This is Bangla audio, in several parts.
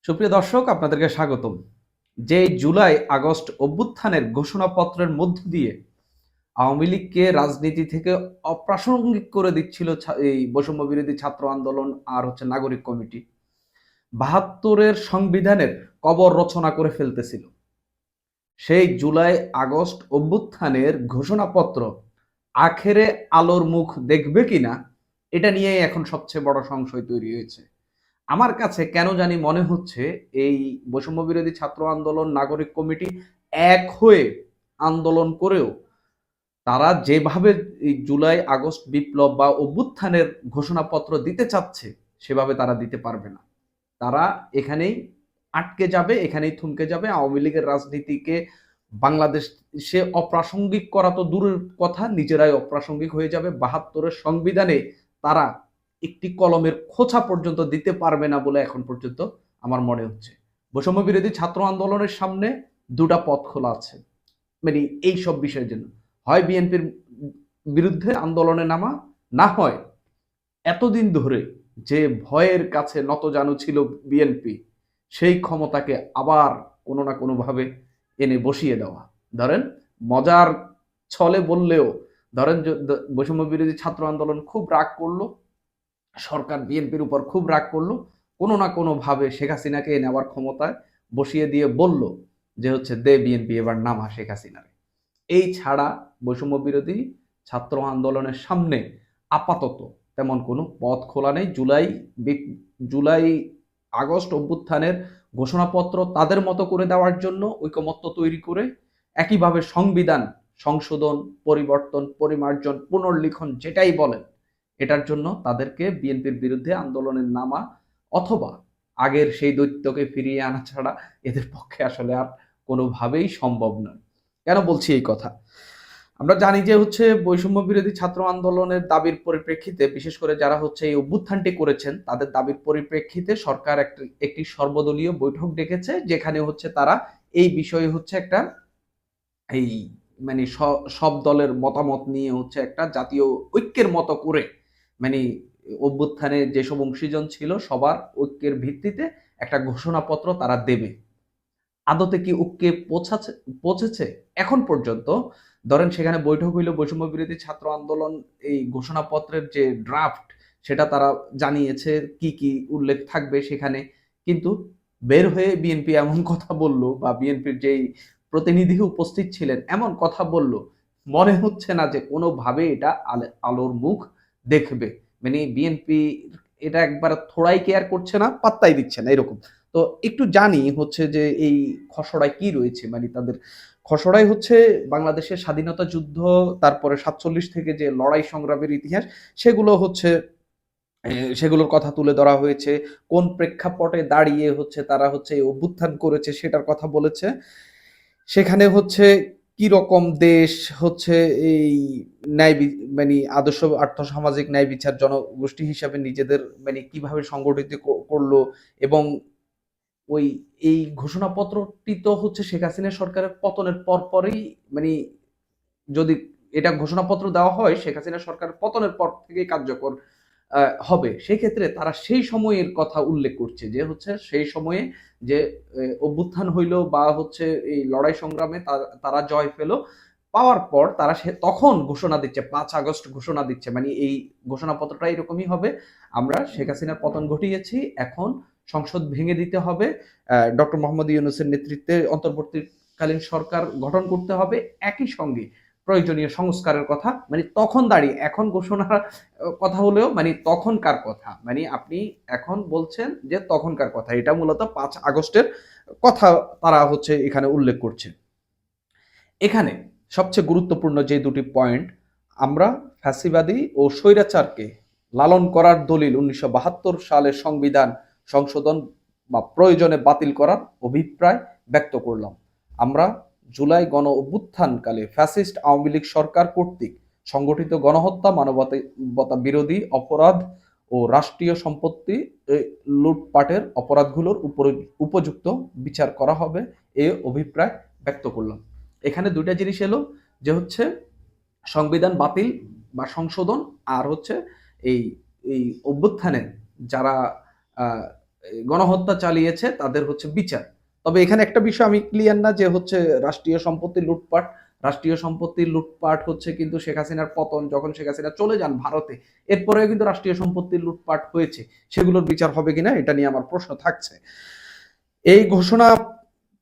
সুপ্রিয় দর্শক, আপনাদেরকে স্বাগতম। যে জুলাই আগস্ট অভ্যুত্থানের ঘোষণাপত্রের মধ্য দিয়ে আওয়ামী লীগকে রাজনীতি থেকে অপ্রাসঙ্গিক করে দিচ্ছিল এই বৈষম্য বিরোধী ছাত্র আন্দোলন আর নাগরিক কমিটি ৭২-এর সংবিধানের কবর রচনা করে ফেলতেছিল। সেই জুলাই আগস্ট অভ্যুত্থানের ঘোষণাপত্র আখেরে আলোর মুখ দেখবে কিনা, এটা নিয়েই এখন সবচেয়ে বড় সংশয় তৈরি হয়েছে। আমার কাছে কেন জানি মনে হচ্ছে এই বৈষম্য বিরোধী ছাত্র আন্দোলন, নাগরিক কমিটি এক হয়ে আন্দোলন করেও তারা যেভাবে এই জুলাই আগস্ট বিপ্লব বা অভ্যুত্থানের ঘোষণাপত্র দিতে চাচ্ছে সেভাবে তারা দিতে পারবে না। তারা এখানেই আটকে যাবে, এখানেই থমকে যাবে। আওয়ামী লীগের রাজনীতিকে বাংলাদেশে অপ্রাসঙ্গিক করা তো দূরের কথা, নিজেরাই অপ্রাসঙ্গিক হয়ে যাবে। ৭২-এর সংবিধানে তারা একটি কলমের খোঁচা পর্যন্ত দিতে পারবে না বলে এখন পর্যন্ত আমার মনে হচ্ছে। বৈষম্য বিরোধী ছাত্র আন্দোলনের সামনে দুটা পথ খোলা আছে, মানে এই সব বিষয়ের জন্য। হয় বিএনপির বিরুদ্ধে আন্দোলনে নামা, না হয় এতদিন ধরে যে ভয়ের কাছে নতজানু ছিল বিএনপি, সেই ক্ষমতাকে আবার কোনো না কোনোভাবে এনে বসিয়ে দেওয়া। ধরেন, মজার ছলে বললেও, ধরেন বৈষম্য বিরোধী ছাত্র আন্দোলন খুব রাগ করলো, সরকার বিএনপির উপর খুব রাগ করলো, কোনো না কোনোভাবে শেখ হাসিনাকে এনে আবার ক্ষমতায় বসিয়ে দিয়ে বলল যে দে বিএনপি এবার নামা শেখ হাসিনারে। এই ছাড়া বৈষম্য বিরোধী ছাত্র আন্দোলনের সামনে আপাতত তেমন কোনো পথ খোলা নেই। জুলাই আগস্ট অভ্যুত্থানের ঘোষণাপত্র তাদের মতো করে দেওয়ার জন্য ঐকমত্য তৈরি করে একইভাবে সংবিধান সংশোধন, পরিবর্তন, পরিমার্জন, পুনর্লিখন যেটাই বলেন, এটার জন্য তাদেরকে বিএনপির বিরুদ্ধে আন্দোলনের নামা অথবা আগের সেই দৈত্যকে ফিরিয়ে আনা ছাড়া এদের পক্ষে আসলে আর কোনোভাবেই সম্ভব নয়। কেন বলছি এই কথা? আমরা জানি যে বৈষম্য বিরোধী ছাত্র আন্দোলনের দাবির পরিপ্রেক্ষিতে, বিশেষ করে যারা এই অভ্যুত্থানটি করেছেন তাদের দাবির পরিপ্রেক্ষিতে সরকার একটি সর্বদলীয় বৈঠক ডেকেছে, যেখানে তারা এই বিষয়ে একটা এই মানে সব দলের মতামত নিয়ে একটা জাতীয় ঐক্যের মতো করে, মানে অভ্যুত্থানে যেসব অংশীজন ছিল সবার ঐক্যের ভিত্তিতে একটা ঘোষণাপত্র তারা দেবে। আদতে কি ঐক্যে পৌঁছেছে এখন পর্যন্ত? ধরেন, সেখানে বৈঠক হইল, বৈষম্য বিরোধী ছাত্র আন্দোলন এই ঘোষণাপত্রের যে ড্রাফট সেটা তারা জানিয়েছে কি কি উল্লেখ থাকবে সেখানে, কিন্তু বের হয়ে বিএনপি এমন কথা বলল, বা বিএনপির যেই প্রতিনিধি উপস্থিত ছিলেন এমন কথা বলল, মনে হচ্ছে না যে কোনোভাবে এটা আলোর মুখ দেখবে। মানে বিএনপি এটা একবার থোড়াই কেয়ার করছে না, পাত্তাই দিচ্ছে না, এরকম। তো একটু জানি যে এই খসড়ায় কি রয়েছে। মানে তাদের খসড়ায় বাংলাদেশের স্বাধীনতা যুদ্ধ, তারপরে ৪৭ থেকে যে লড়াই সংগ্রামের ইতিহাস, সেগুলো সেগুলোর কথা তুলে ধরা হয়েছে। কোন প্রেক্ষাপটে দাঁড়িয়ে তারা এই অভ্যুত্থান করেছে সেটার কথা বলেছে। সেখানে কি রকম দেশ এই মানে আদর্শ আর্থসামাজিক ন্যায় বিচার জনগোষ্ঠী হিসাবে নিজেদের মানে কিভাবে সংগঠিত করলো, এবং ওই এই ঘোষণাপত্রটি তো শেখ হাসিনা সরকারের পতনের পরপরই, মানে যদি এটা ঘোষণাপত্র দেওয়া হয় শেখ হাসিনা সরকারের পতনের পর থেকেই কার্যকর হবে, সেক্ষেত্রে তারা সেই সময়ের কথা উল্লেখ করছে যে সেই সময়ে যে অভ্যুত্থান হইল বা এই লড়াই সংগ্রামে তারা জয় পেল, পাওয়ার পর তারা তখন ঘোষণা দিচ্ছে, ৫ আগস্ট ঘোষণা দিচ্ছে, মানে এই ঘোষণাপত্রটা এরকমই হবে, আমরা শেখ হাসিনার পতন ঘটিয়েছি, এখন সংসদ ভেঙে দিতে হবে, ডক্টর মোহাম্মদ ইউনূসের নেতৃত্বে অন্তর্বর্তীকালীন সরকার গঠন করতে হবে, একই সঙ্গে প্রয়োজনীয় সংস্কারের কথা, মানে তখন দাঁড়িয়ে এখন ঘোষণার কথা হলেও মানে তখনকার কথা, মানে আপনি এখন বলছেন যে তখনকার কথা, এটা মূলত ৫ আগস্টের কথা তারা এখানে উল্লেখ করছে। এখানে সবচেয়ে গুরুত্বপূর্ণ যে দুটি পয়েন্ট, আমরা ফ্যাসিবাদী ও স্বৈরাচারকে লালন করার দলিল ১৯৭২ সালের সংবিধান সংশোধন বা প্রয়োজনে বাতিল করার অভিপ্রায় ব্যক্ত করলাম। আমরা জুলাই গণ অভ্যুত্থানকালে ফ্যাসিস্ট আওয়ামী লীগ সরকার কর্তৃক সংগঠিত গণহত্যা, মানবতা বিরোধী অপরাধ ও রাষ্ট্রীয় সম্পত্তি লুটপাটের অপরাধগুলোর উপযুক্ত বিচার করা হবে এ অভিপ্রায় ব্যক্ত করলাম। এখানে দুইটা জিনিস এলো, যে সংবিধান বাতিল বা সংশোধন, আর এই এই অভ্যুত্থানে যারা গণহত্যা চালিয়েছে তাদের হচ্ছে বিচার। তবে এখানে একটা বিষয় আমি ক্লিয়ার না যে হচ্ছে রাষ্ট্রীয় সম্পত্তি লুটপাট। রাষ্ট্রীয় সম্পত্তির লুটপাট হচ্ছে কিন্তু শেখ হাসিনার পতন, যখন শেখ হাসিনা চলে যান ভারতে, এরপরেও কিন্তু রাষ্ট্রীয় সম্পত্তির লুটপাট হয়েছে। সেগুলোর বিচার হবে কিনা এটা নিয়ে আমার প্রশ্ন থাকছে। এই ঘোষণা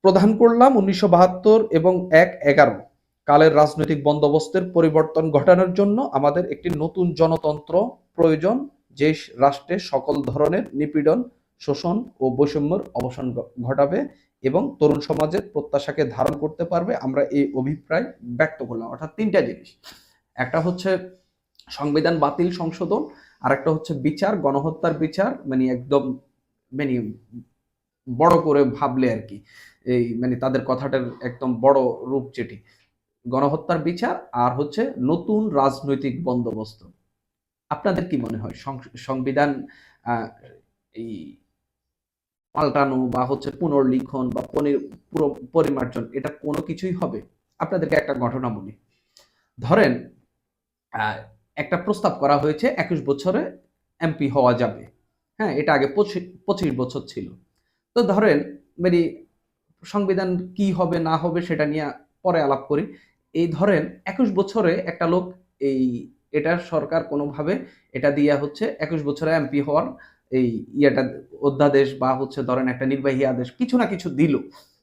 প্রদান করলাম 1972 এবং 1/11 কালের রাজনৈতিক বন্দোবস্তের পরিবর্তন ঘটানোর জন্য আমাদের একটি নতুন জনতন্ত্র প্রয়োজন, যে রাষ্ট্রে সকল ধরনের নিপীড়ন, শোষণ ও বৈষম্যের অবসান ঘটাবে এবং তরুণ সমাজের প্রত্যাশাকে ধারণ করতে পারবে। আমরা এই অভিপ্রায় ব্যক্ত করলাম। অর্থাৎ তিনটা জিনিস, একটা হচ্ছে সংবিধান বাতিল সংশোধন, আর একটা হচ্ছে বিচার, গণহত্যার বিচার, মানে একদম মানে বড় করে ভাবলে আর কি, এই মানে তাদের কথাটার একদম বড় রূপ যেটি গণহত্যার বিচার, আর হচ্ছে নতুন রাজনৈতিক বন্দোবস্ত। আপনাদের কি মনে হয় সংবিধান আহ, এই পাল্টানো বা হচ্ছে পুনর্লিখন বা পরিমার্জন এটা কোনো কিছুই হবে? আপনাদেরকে একটা ঘটনা বলি। ধরেন আহ, একটা প্রস্তাব করা হয়েছে 21 বছরে এমপি হওয়া যাবে। হ্যাঁ, এটা আগে 25 বছর ছিল। তো ধরেন মানে সংবিধান কি হবে না হবে সেটা নিয়ে পরে আলাপ করি। এই ধরেন 21 বছরে একটা লোক, এই এটার সরকার কোনোভাবে এটা দিয়ে হচ্ছে 21 বছরে এমপি হওয়ার এই ইয়েটা অধ্যাদেশ বা হচ্ছে ধরেন একটা নির্বাহী আদেশ কিছু না কিছু দিল।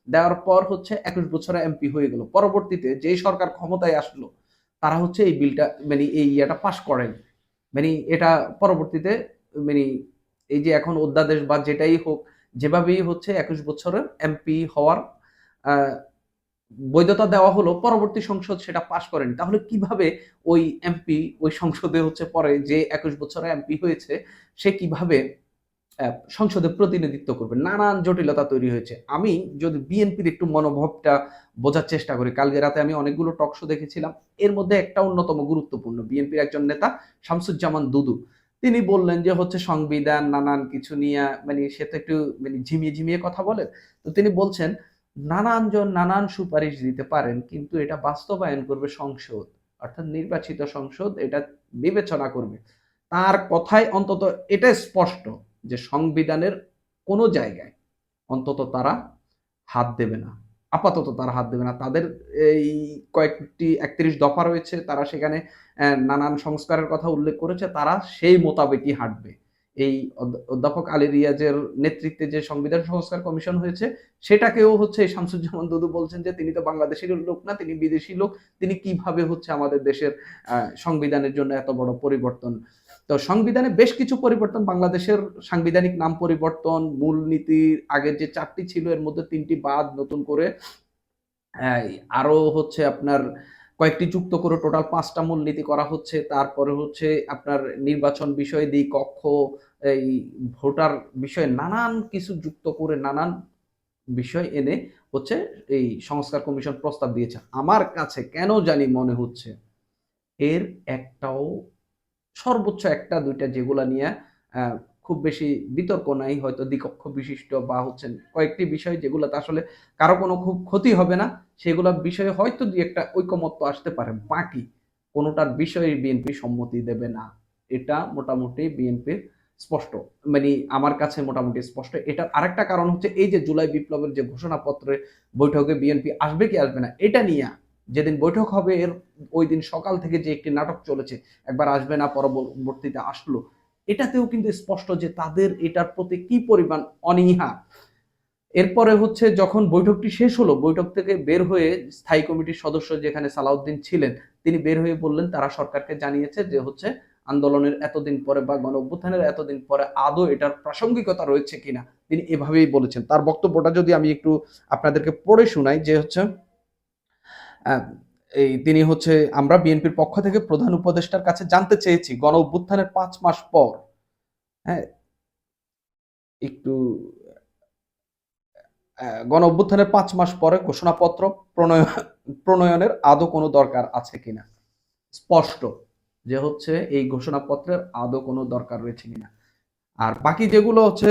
দেওয়ার পর হচ্ছে 21 বছরে এমপি হয়ে গেল। পরবর্তীতে যেই সরকার ক্ষমতায় আসলো তারা হচ্ছে এই বিলটা মানে এই ইয়েটা পাশ করেন। মানে এটা পরবর্তীতে মানে এই যে এখন অধ্যাদেশ বা যেটাই হোক, যেভাবেই হচ্ছে 21 বছরের এমপি হওয়ার আহ, বৈধতা দেওয়া হলো, পরবর্তী সংসদ সেটা পাশ করেনি। তাহলে কিভাবে ওই এমপি ওই সংসদে হচ্ছে পরে যে 21 বছরে এমপি হয়েছে সে কিভাবে সংসদে প্রতিনিধিত্ব করবে? নানান জটিলতা তৈরি হয়েছে। আমি যদি বিএনপির একটু মনোভাবটা বোঝার চেষ্টা করি, কালকে রাতে আমি অনেকগুলো টক শো দেখেছিলাম, এর মধ্যে একটা অন্যতম গুরুত্বপূর্ণ বিএনপির একজন নেতা শামসুজ্জামান দুদু, তিনি বললেন যে হচ্ছে সংবিধান নানান কিছু নিয়ে মানে সে তো একটু মানে ঝিমিয়ে ঝিমিয়ে কথা বলেন। তো তিনি বলছেন নানান জন নানান সুপারিশ দিতে পারেন কিন্তু এটা বাস্তবায়ন করবে সংসদ, অর্থাৎ নির্বাচিত সংসদ এটা বিবেচনা করবে। তার কথায় অন্তত এটা স্পষ্ট যে সংবিধানের কোনো জায়গায় অন্তত তারা হাত দেবে না। আপাতত তারা হাত দেবে না। তাদের এই কয়েকটি 31 দফা রয়েছে, তারা সেখানে নানান সংস্কারের কথা উল্লেখ করেছে, তারা সেই মোতাবেকই হাঁটবে। এই অধ্যাপক আলী রিয়াজের নেতৃত্বে যে সংবিধান সংস্কার কমিশন হয়েছে সেটাকেও হচ্ছে শামসুজ্জামান দুদু বলছেন যে তিনি তো বাংলাদেশের লোক না, তিনি বিদেশি লোক, তিনি কিভাবে হচ্ছে আমাদের দেশের সংবিধানের জন্য এত বড় পরিবর্তন। তো সংবিধানে বেশ কিছু পরিবর্তন, বাংলাদেশের সাংবিধানিক নাম পরিবর্তন, মূলনীতির আগের যে 4টি ছিল এর মধ্যে 3টি বাদ নতুন করে আরো হচ্ছে আপনার কয়েকটি যুক্ত করে টোটাল 5টা মূলনীতি করা হচ্ছে। তারপরে হচ্ছে আপনার নির্বাচন বিষয় দিয়ে কক্ষ, এই ভোটার বিষয়ে নানান কিছু যুক্ত করে নানান বিষয় এনে হচ্ছে এই সংস্কার কমিশন প্রস্তাব দিয়েছে। আমার কাছে কেন জানি মনে হচ্ছে এর একটাও, সর্বোচ্চ একটা দুইটা যেগুলা নিয়ে আহ, খুব বেশি বিতর্ক নাই, হয়তো দ্বিকক্ষ বিশিষ্ট বা হচ্ছে কয়েকটি বিষয় যেগুলোতে আসলে কারো কোনো খুব ক্ষতি হবে না, সেগুলো বিষয়ে হয়তো দুই একটা ঐকমত্য আসতে পারে, বাকি কোনোটার বিষয়ে বিএনপি সম্মতি দেবে না। এটা মোটামুটি বিএনপির স্পষ্ট, মানে আমার কাছে মোটামুটি স্পষ্ট। এটার আরেকটা কারণ হচ্ছে এই যে জুলাই বিপ্লবের যে ঘোষণাপত্রে বৈঠকে বিএনপি আসবে কি আসবে না এটা নিয়ে যেদিন বৈঠক হবে এর ওই দিন সকাল থেকে যে একটি নাটক চলেছে, একবার আসবে না পরবর্তীতে আসলো, এটাতেও কিন্তু স্পষ্ট যে তাদের এটার প্রতি কি পরিমাণ অনীহা। এরপরে হচ্ছে যখন বৈঠকটি শেষ হলো, বৈঠক থেকে বের হয়ে স্থায়ী কমিটির সদস্য যেখানে সালাউদ্দিন ছিলেন তিনি বের হয়ে বললেন তারা সরকারকে জানিয়েছে যে হচ্ছে আন্দোলনের এতদিন পরে বা গণ অভ্যুত্থানের এতদিন পরে আদৌ এটার প্রাসঙ্গিকতা রয়েছে কিনা, তিনি এভাবেই বলেছেন। তার বক্তব্যটা যদি আমি একটু আপনাদেরকে পড়ে শোনাই, যে হচ্ছে আহ, এই তিনি হচ্ছে আমরা বিএনপির পক্ষ থেকে প্রধান উপদেষ্টার কাছে জানতে চেয়েছি গণ অভ্যুত্থানের 5 মাস পর, হ্যাঁ একটু গণ অভ্যুত্থানের 5 মাস পরে ঘোষণাপত্র প্রণয়নের আদৌ কোনো দরকার আছে কিনা, স্পষ্ট যে হচ্ছে এই ঘোষণাপত্রের আদৌ কোনো দরকার রয়েছে কিনা। আর বাকি যেগুলো হচ্ছে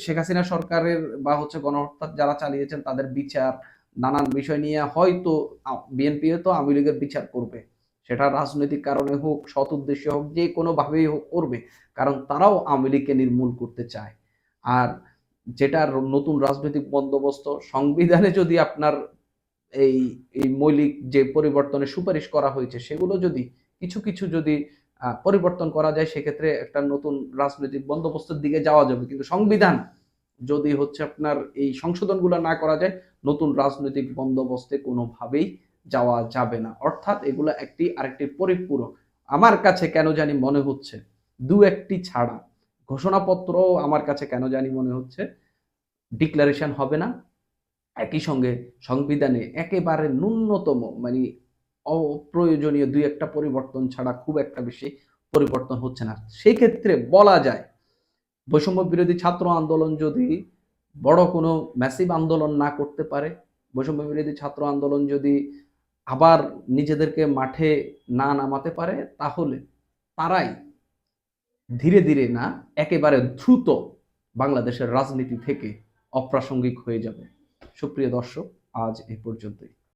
শেখ হাসিনা সরকারের বা হচ্ছে গণহত্যা যারা চালিয়েছেন তাদের বিচার, নানান বিষয় নিয়ে হয়তো বিএনপি তো আওয়ামী লীগের বিচার করবে, সেটা রাজনৈতিক কারণে হোক সৎ উদ্দেশ্যে হোক যে কোনো ভাবেই হোক করবে, কারণ তারাও আওয়ামী লীগকে নির্মূল করতে চায়। আর যেটার নতুন রাজনৈতিক বন্দোবস্ত সংবিধানে যদি আপনার এই এই মৌলিক যে পরিবর্তনের সুপারিশ করা হয়েছে সেগুলো যদি কিছু কিছু যদি পরিবর্তন করা যায়, সেক্ষেত্রে একটা নতুন রাজনৈতিক বন্দোবস্তের দিকে যাওয়া যাবে। কিন্তু সংবিধান যদি হচ্ছে আপনার এই সংশোধনগুলো না করা যায়, নতুন রাজনৈতিক বন্দোবস্তে কোনোভাবেই যাওয়া যাবে না। অর্থাৎ এগুলো একটি আরেকটি পরিপূরক। আমার কাছে কেন জানি মনে হচ্ছে দু একটি ছাড়া ঘোষণাপত্র, আমার কাছে কেন জানি মনে হচ্ছে ডিক্লারেশন হবে না। একই সঙ্গে সংবিধানে একেবারে ন্যূনতম মানে অপ্রয়োজনীয় দুই একটা পরিবর্তন ছাড়া খুব একটা বেশি পরিবর্তন হচ্ছে না। সেই ক্ষেত্রে বলা যায় বৈষম্য বিরোধী ছাত্র আন্দোলন যদি বড় কোনো ম্যাসিভ আন্দোলন না করতে পারে, বৈষম্য বিরোধী ছাত্র আন্দোলন যদি আবার নিজেদেরকে মাঠে না নামাতে পারে, তাহলে তারাই ধীরে ধীরে না একেবারে দ্রুত বাংলাদেশের রাজনীতি থেকে অপ্রাসঙ্গিক হয়ে যাবে। সুপ্রিয় দর্শক, আজ এই পর্যন্তই।